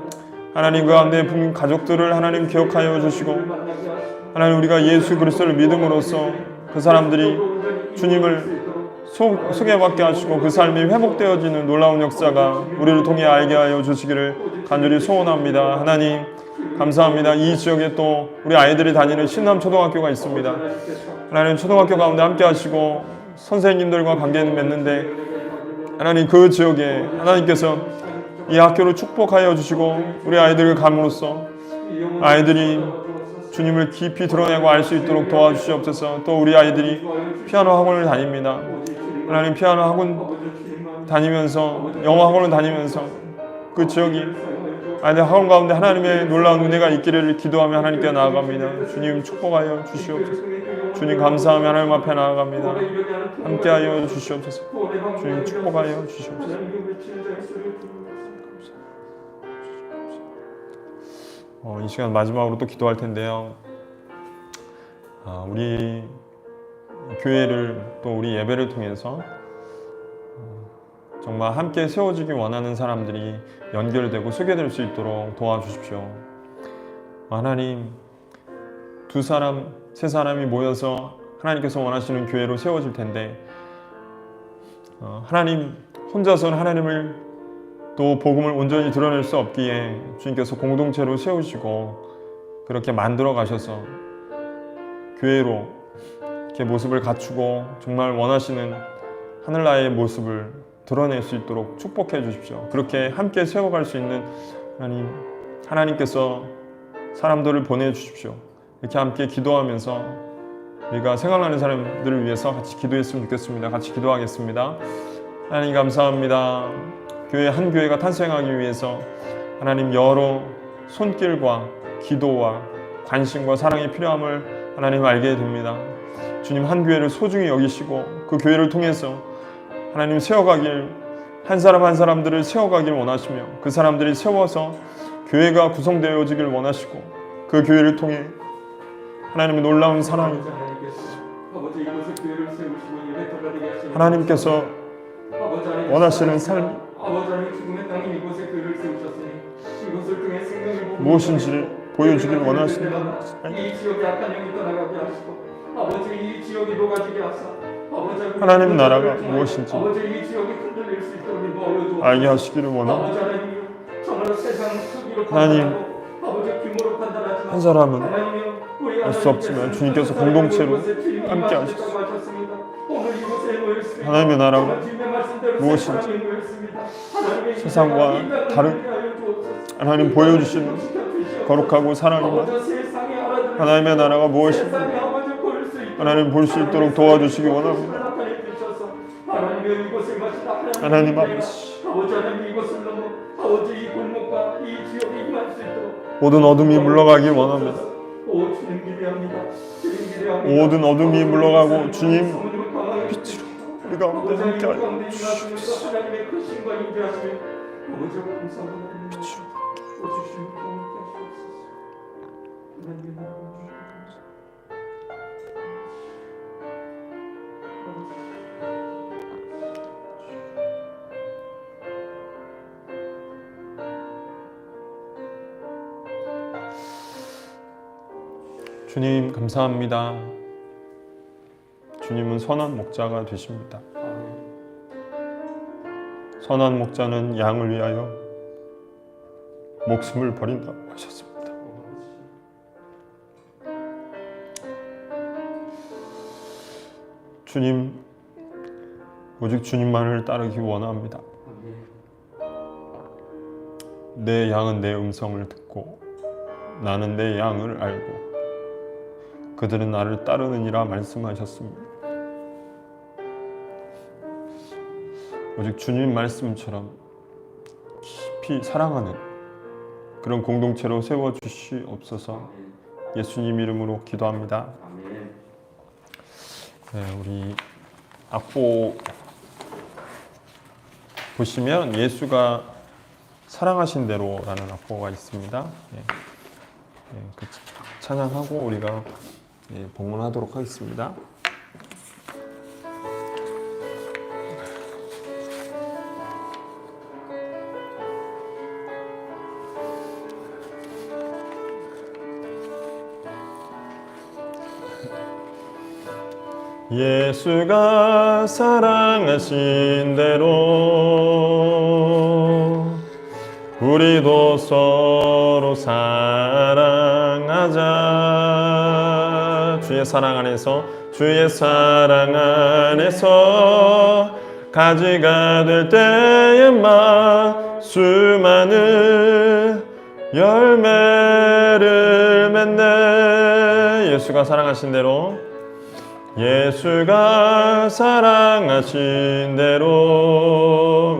하나님 그 가운데 부모 가족들을 하나님 기억하여 주시고 하나님 우리가 예수 그리스도를 믿음으로써 그 사람들이 주님을 소개받게 하시고 그 삶이 회복되어지는 놀라운 역사가 우리를 통해 알게 하여 주시기를 간절히 소원합니다. 하나님 감사합니다. 이 지역에 또 우리 아이들이 다니는 신남초등학교가 있습니다. 하나님 초등학교 가운데 함께 하시고 선생님들과 관계를 맺는데 하나님 그 지역에 하나님께서 이 학교를 축복하여 주시고 우리 아이들을 감으로써 아이들이 주님을 깊이 드러내고 알 수 있도록 도와주시옵소서. 또 우리 아이들이 피아노 학원을 다닙니다. 하나님 피아노 학원 다니면서 영어 학원을 다니면서 그 지역이 아이들 학원 가운데 하나님의 놀라운 은혜가 있기를 기도하며 하나님께 나아갑니다. 주님 축복하여 주시옵소서. 주님 감사하며 하나님 앞에 나아갑니다. 함께하여 주시옵소서. 주님 축복하여 주시옵소서. 이 시간 마지막으로 또 기도할 텐데요. 우리 교회를 또 우리 예배를 통해서 정말 함께 세워지기 원하는 사람들이 연결되고 소개될 수 있도록 도와주십시오. 하나님, 2사람, 3사람이 모여서 하나님께서 원하시는 교회로 세워질 텐데 하나님 혼자서는 하나님을 또 복음을 온전히 드러낼 수 없기에 주님께서 공동체로 세우시고 그렇게 만들어 가셔서 교회로 이렇게 모습을 갖추고 정말 원하시는 하늘나라의 모습을 드러낼 수 있도록 축복해 주십시오. 그렇게 함께 세워갈 수 있는 하나님께서 사람들을 보내주십시오. 이렇게 함께 기도하면서 우리가 생각나는 사람들을 위해서 같이 기도했으면 좋겠습니다. 같이 기도하겠습니다. 하나님 감사합니다. 한 교회가 탄생하기 위해서 하나님 여러 손길과 기도와 관심과 사랑이 필요함을 하나님 알게 됩니다. 주님 한 교회를 소중히 여기시고 그 교회를 통해서 하나님 세워가길 한 사람 한 사람들을 세워가길 원하시며 그 사람들이 세워서 교회가 구성되어지길 원하시고 그 교회를 통해 하나님의 놀라운 사랑이 하나님께서 원하시는 삶 무엇인지를 보여주길 원하신다. 이 지역에 약한 영이 떠나가게 하시고 아버지 이 지역이 녹아지게 하사 하나님 나라가 무엇인지 아버지 이 지역이 흔들릴 수 있도록 도와주옵소서. 알게 하시기를 원합니다. 하나님 한 사람은 알 수 없지만 주님께서 공동체로 함께 하셨습니다. 하나님의 나라가 무엇인지 세상과 다른 하나님 보여주시는 거룩하고 사랑입니다. 하나님의 나라가 무엇인지 하나님 볼 수 있도록 도와주시기 원합니다. 하나님 아버지 모든 어둠이 물러가길 원합니다. 모든 어둠이 물러가고 주님 빛으로 우리 가운데 함께하여 주시옵소서. 빛으로 주님 감사합니다. 주님은 선한 목자가 되십니다. 선한 목자는 양을 위하여 목숨을 버린다고 하셨습니다. 주님, 오직 주님만을 따르기 원합니다. 내 양은 내 음성을 듣고 나는 내 양을 알고 그들은 나를 따르느니라 말씀하셨습니다. 오직 주님 말씀처럼 깊이 사랑하는 그런 공동체로 세워주시옵소서. 예수님 이름으로 기도합니다. 네, 우리 악보 보시면 예수가 사랑하신 대로라는 악보가 있습니다. 네, 그 찬양하고 우리가 봉헌하도록 하겠습니다. 예수가 사랑하신 대로 우리도 서로 사랑하자. 주의 사랑 안에서 가지가 될 때에만 수많은 열매를 맺네. 예수가 사랑하신 대로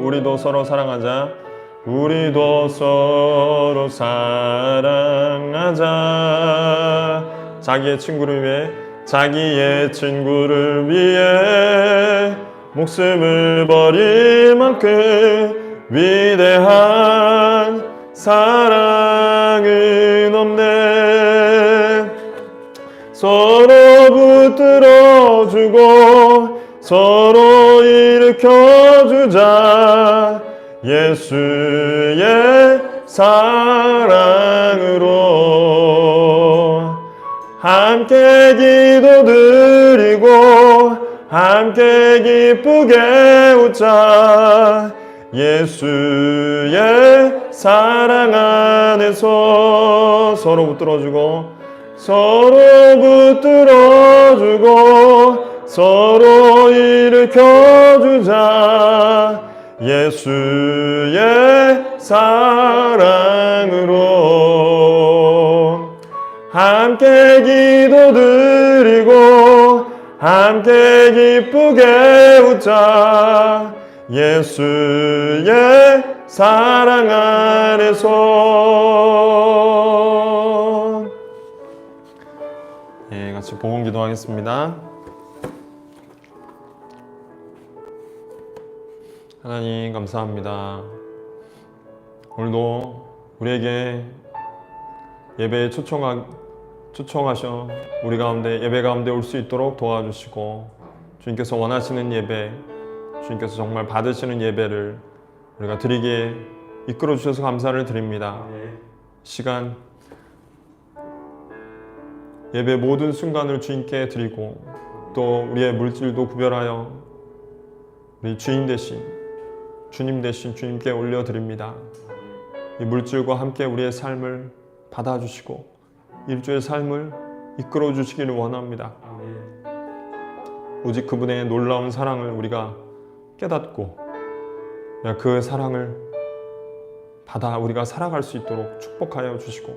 우리도 서로 사랑하자. 우리도 서로 사랑하자. 자기의 친구를 위해 목숨을 버릴 만큼 위대한 사랑은 없네. 서로 붙들어주고 서로 일으켜주자. 예수의 사랑으로 함께 기도드리고 함께 기쁘게 웃자. 예수의 사랑 안에서 서로 붙들어주고 서로 일으켜주자. 예수의 사랑으로 함께 기도드리고 함께 기쁘게 웃자. 예수의 사랑 안에서. 같이 봉헌 기도하겠습니다. 하나님 감사합니다. 오늘도 우리에게 예배에 초청하셔 우리 가운데 예배 가운데 올 수 있도록 도와주시고 주님께서 원하시는 예배, 주님께서 정말 받으시는 예배를 우리가 드리게 이끌어 주셔서 감사를 드립니다. 시간 예배 모든 순간을 주님께 드리고 또 우리의 물질도 구별하여 우리 주님 대신 주님께 올려드립니다. 이 물질과 함께 우리의 삶을 받아주시고 일주의 삶을 이끌어 주시기를 원합니다. 오직 그분의 놀라운 사랑을 우리가 깨닫고 그 사랑을 받아 우리가 살아갈 수 있도록 축복하여 주시고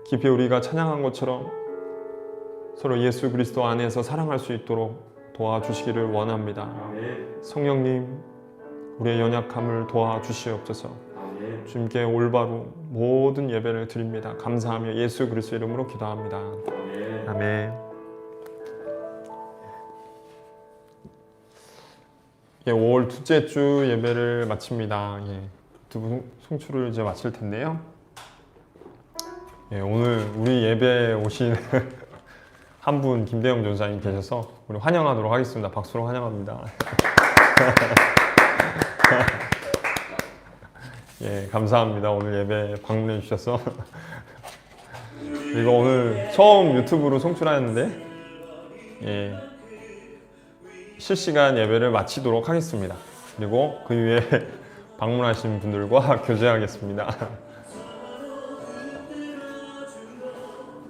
깊이 우리가 찬양한 것처럼 서로 예수 그리스도 안에서 사랑할 수 있도록 도와주시기를 원합니다. 성령님, 우리의 연약함을 도와주시옵소서. 주님께 올바로 모든 예배를 드립니다. 감사하며 예수 그리스도 이름으로 기도합니다. 아멘. 5월 둘째 주 예배를 마칩니다. 유튜브 송출을 이제 마칠 텐데요. 오늘 우리 예배에 오신 한 분 김대영 전사님 계셔서 우리 환영하도록 하겠습니다. 박수로 환영합니다. 감사합니다. 오늘 예배 방문해 주셔서. 그리고 오늘 처음 유튜브로 송출하였는데 실시간 예배를 마치도록 하겠습니다. 그리고 그 위에 방문하신 분들과 교제하겠습니다.